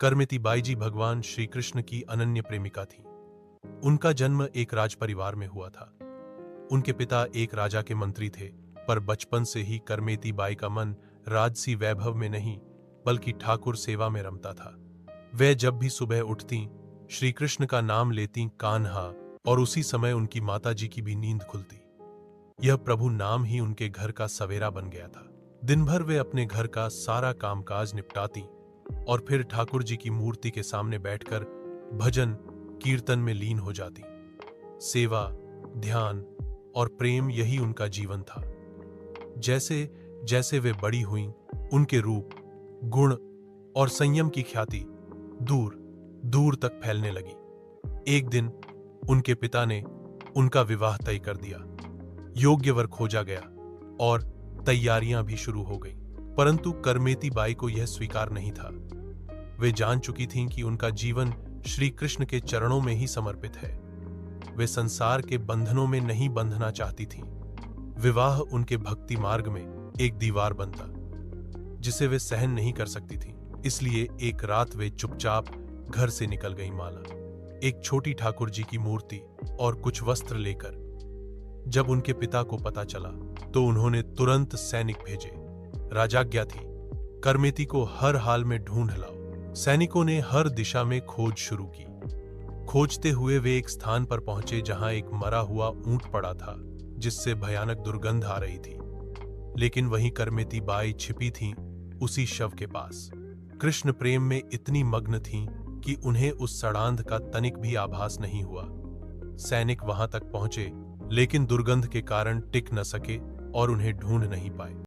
करमिती by जी भगवान श्री कृष्ण की अनन्य प्रेमिका थी। उनका जन्म एक राजपरिवार में हुआ था। उनके पिता एक राजा के मंत्री थे, पर बचपन से ही करमेती बाई का मन राजसी वैभव में नहीं बल्कि ठाकुर सेवा में रमता था। वह जब भी सुबह उठती, श्री कृष्ण का नाम लेती कान्हा, और उसी समय उनकी माताजी की भी नींद खुलती। यह प्रभु नाम ही उनके घर का सवेरा बन गया था। दिन भर वे अपने घर का सारा कामकाज निपटाती और फिर ठाकुर जी की मूर्ति के सामने बैठकर भजन कीर्तन में लीन हो जाती। सेवा, ध्यान और प्रेम यही उनका जीवन था। जैसे जैसे वे बड़ी हुईं, उनके रूप, गुण और संयम की ख्याति दूर दूर तक फैलने लगी। एक दिन उनके पिता ने उनका विवाह तय कर दिया। योग्य वर खोजा गया और तैयारियां भी शुरू हो गईं। परंतु करमेती बाई को यह स्वीकार नहीं था। वे जान चुकी थीं कि उनका जीवन श्री कृष्ण के चरणों में ही समर्पित है। वे संसार के बंधनों में नहीं बंधना चाहती थीं। विवाह उनके भक्ति मार्ग में एक दीवार बनता, जिसे वे सहन नहीं कर सकती थीं। इसलिए एक रात वे चुपचाप घर से निकल गईं। माला, एक छोटी ठाकुर जी की मूर्ति और कुछ वस्त्र लेकर। जब उनके पिता को पता चला तो उन्होंने तुरंत सैनिक भेजे। राजाज्ञा थी, करमेती को हर हाल में ढूंढ लाओ। सैनिकों ने हर दिशा में खोज शुरू की। खोजते हुए वे एक स्थान पर पहुंचे जहां एक मरा हुआ ऊंट पड़ा था, जिससे भयानक दुर्गंध आ रही थी। लेकिन वहीं करमेती बाई छिपी थीं, उसी शव के पास। कृष्ण प्रेम में इतनी मग्न थीं कि उन्हें उस सड़ांध का तनिक भी आभास नहीं हुआ। सैनिक वहां तक पहुंचे, लेकिन दुर्गंध के कारण टिक न सके और उन्हें ढूंढ नहीं पाए।